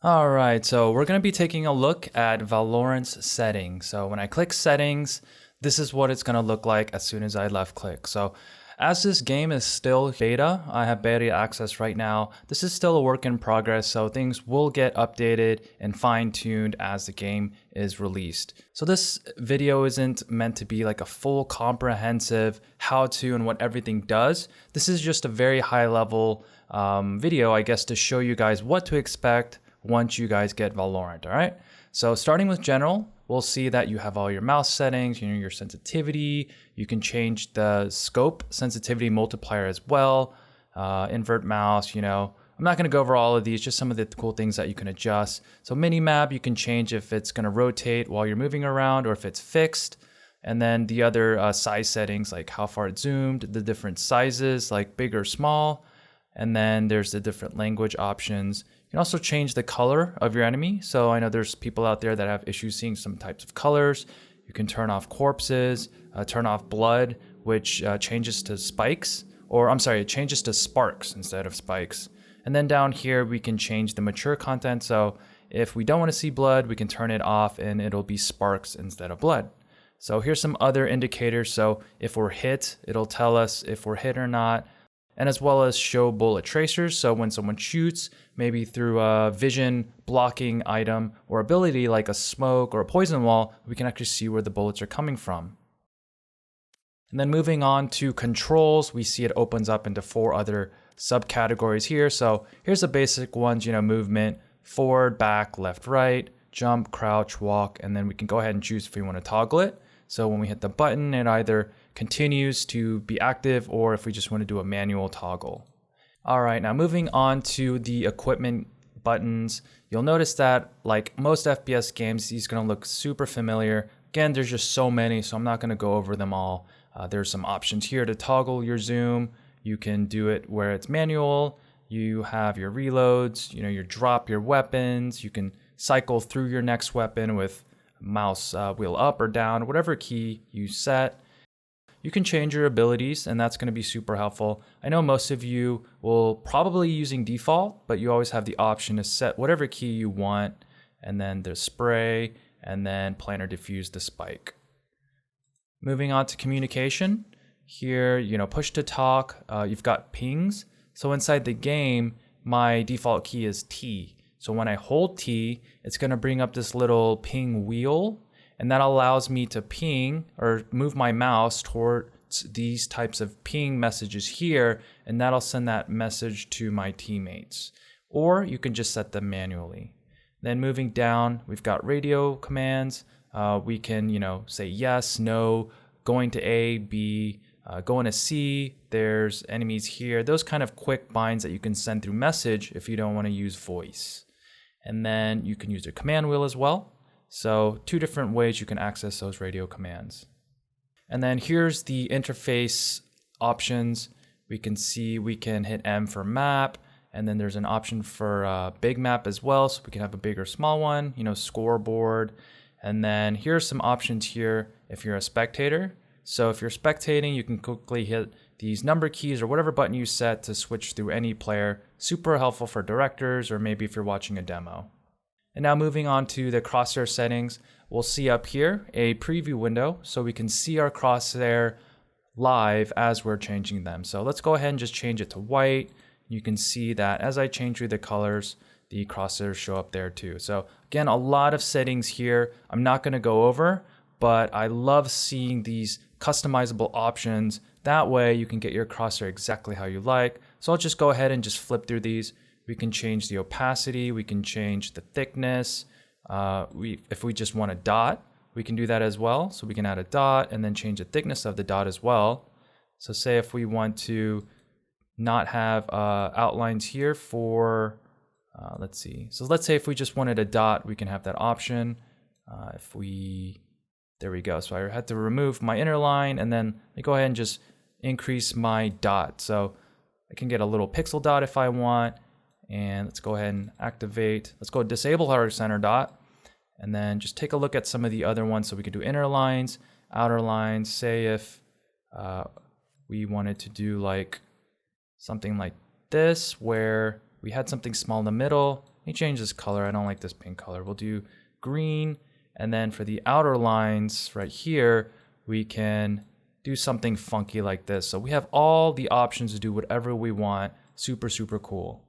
All right, so we're going to be taking a look at Valorant's settings. So when I click settings, this is what it's going to look like as soon as I left click. So as this game is still beta, I have beta access right now. This is still a work in progress, so things will get updated and fine-tuned as the game is released. So this video isn't meant to be like a full comprehensive how-to and what everything does. This is just a very high-level video, I guess, to show you guys what to expect once you guys get Valorant, all right? So starting with general, we'll see that you have all your mouse settings, your sensitivity. You can change the scope sensitivity multiplier as well, invert mouse, I'm not gonna go over all of these, just some of the cool things that you can adjust. So mini map, you can change if it's gonna rotate while you're moving around or if it's fixed. And then the other size settings, like how far it's zoomed, the different sizes, like big or small. And then there's the different language options. You can also change the color of your enemy. So I know there's people out there that have issues seeing some types of colors. You can turn off corpses, turn off blood, which changes to spikes, or I'm sorry, it changes to sparks instead of spikes. And then down here, we can change the mature content. So if we don't want to see blood, we can turn it off and it'll be sparks instead of blood. So here's some other indicators. So if we're hit, it'll tell us if we're hit or not. And as well as show bullet tracers. So when someone shoots, maybe through a vision blocking item or ability like a smoke or a poison wall, we can actually see where the bullets are coming from. And then moving on to controls, we see it opens up into 4 other subcategories here. So here's the basic ones, movement, forward, back, left, right, jump, crouch, walk, and then we can go ahead and choose if we want to toggle it. So when we hit the button, it either continues to be active or if we just want to do a manual toggle. All right, now moving on to the equipment buttons, you'll notice that like most FPS games, these are going to look super familiar. Again, there's just so many, so I'm not going to go over them all. There's some options here to toggle your zoom. You can do it where it's manual. You have your reloads, your drop your weapons. You can cycle through your next weapon with mouse wheel up or down, whatever key you set. You can change your abilities, and that's going to be super helpful. I know most of you will probably using default, but you always have the option to set whatever key you want, and then the spray, and then plan or diffuse the spike. Moving on to communication. Here, push to talk, you've got pings. So inside the game, my default key is T. So when I hold T, it's going to bring up this little ping wheel, and that allows me to ping or move my mouse towards these types of ping messages here, and that'll send that message to my teammates. Or you can just set them manually. Then moving down, we've got radio commands. We can, say yes, no, going to A, B, going to C, there's enemies here. Those kind of quick binds that you can send through message if you don't want to use voice. And then you can use the command wheel as well. So 2 different ways you can access those radio commands. And then here's the interface options. We can see we can hit M for map, and then there's an option for big map as well, so we can have a big or small one, scoreboard. And then here's some options here if you're a spectator. So if you're spectating, you can quickly hit these number keys or whatever button you set to switch through any player. Super helpful for directors or maybe if you're watching a demo. And now moving on to the crosshair settings, we'll see up here a preview window so we can see our crosshair live as we're changing them. So let's go ahead and just change it to white. You can see that as I change through the colors, the crosshairs show up there too. So again, a lot of settings here I'm not going to go over, but I love seeing these customizable options. That way you can get your crosshair exactly how you like. So I'll just go ahead and just flip through these. We can change the opacity, we can change the thickness. If we just want a dot, we can do that as well. So we can add a dot and then change the thickness of the dot as well. So say if we want to not have outlines here for, let's see. So let's say if we just wanted a dot, we can have that option. There we go. So I had to remove my inner line and then I go ahead and just increase my dot. So I can get a little pixel dot if I want. And let's go ahead and activate. Let's go disable our center dot. And then just take a look at some of the other ones. So we could do inner lines, outer lines. Say if we wanted to do like something like this, where we had something small in the middle, let me change this color. I don't like this pink color. We'll do green. And then for the outer lines right here, we can do something funky like this. So we have all the options to do whatever we want. Super, super cool.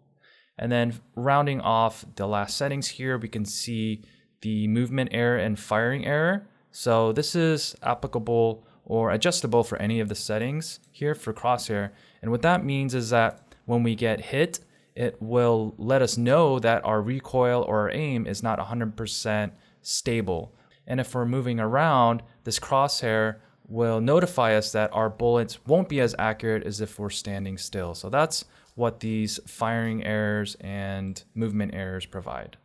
And then rounding off the last settings here, we can see the movement error and firing error. So this is applicable or adjustable for any of the settings here for Crosshair. And what that means is that when we get hit, it will let us know that our recoil or our aim is not 100% stable. And if we're moving around, this crosshair will notify us that our bullets won't be as accurate as if we're standing still. So that's what these firing errors and movement errors provide.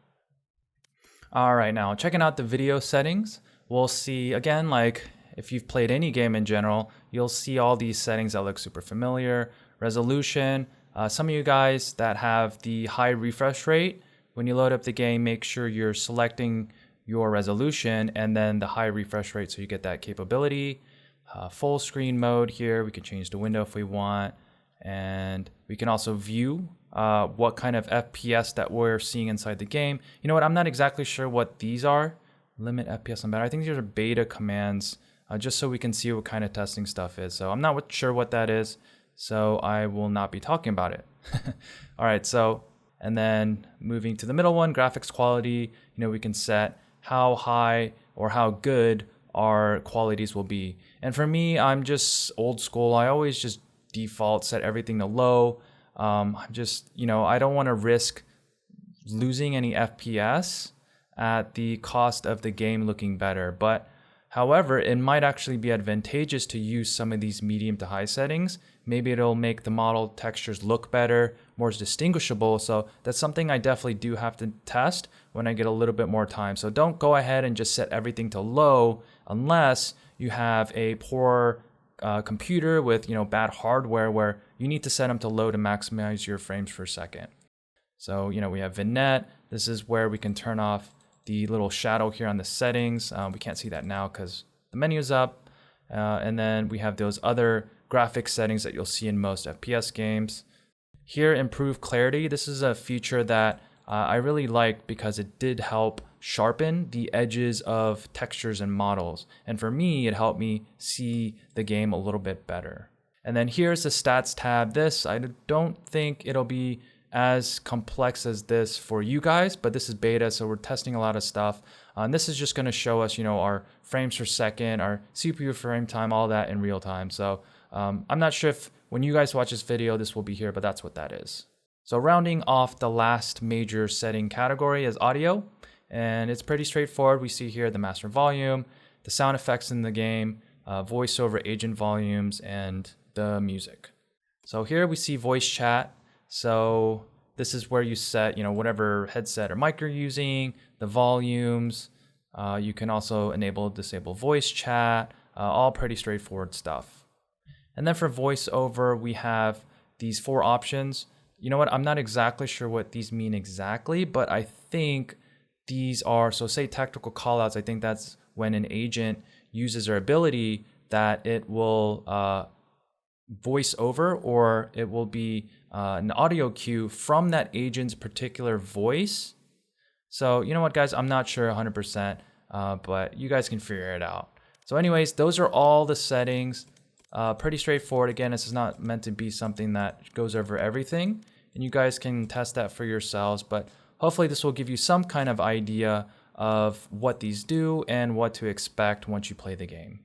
All right, now checking out the video settings, we'll see again, like if you've played any game in general, you'll see all these settings that look super familiar. Resolution, some of you guys that have the high refresh rate, when you load up the game, make sure you're selecting your resolution and then the high refresh rate so you get that capability. Full screen mode here, we can change the window if we want. And we can also view what kind of FPS that we're seeing inside the game. You know what, I'm not exactly sure what these are. Limit FPS on better. I think these are beta commands, just so we can see what kind of testing stuff is. So I'm not sure what that is, so I will not be talking about it. All right, so, and then moving to the middle one, graphics quality, you know, we can set how high or how good our qualities will be. And for me, I'm just old school. I always just default set everything to low. I'm just, you know, I don't want to risk losing any FPS at the cost of the game looking better. But however, it might actually be advantageous to use some of these medium to high settings. Maybe it'll make the model textures look better, more distinguishable. So that's something I definitely do have to test when I get a little bit more time. So don't go ahead and just set everything to low unless you have a poor computer with, you know, bad hardware where you need to set them to low to maximize your frames per second. So, you know, we have vignette. This is where we can turn off the little shadow here on the settings. We can't see that now because the menu's up. And then we have those other graphics settings that you'll see in most FPS games. Here, improve clarity. This is a feature that I really like because it did help sharpen the edges of textures and models. And for me, it helped me see the game a little bit better. And then here's the stats tab. This, I don't think it'll be as complex as this for you guys, but this is beta, so we're testing a lot of stuff. And this is just going to show us, you know, our frames per second, our CPU frame time, all that in real time. So I'm not sure if when you guys watch this video, this will be here, but that's what that is. So rounding off the last major setting category is audio, and it's pretty straightforward. We see here the master volume, the sound effects in the game, voiceover agent volumes, and the music. So here we see voice chat. So this is where you set, you know, whatever headset or mic you're using, the volumes. You can also enable, disable voice chat, all pretty straightforward stuff. And then for voiceover, we have these 4 options. You know what, I'm not exactly sure what these mean exactly, but I think these are, so say technical callouts, I think that's when an agent uses their ability that it will voice over, or it will be an audio cue from that agent's particular voice. So you know what, guys, I'm not sure 100%, but you guys can figure it out. So anyways, those are all the settings. Pretty straightforward. Again, this is not meant to be something that goes over everything, and you guys can test that for yourselves, but hopefully this will give you some kind of idea of what these do and what to expect once you play the game.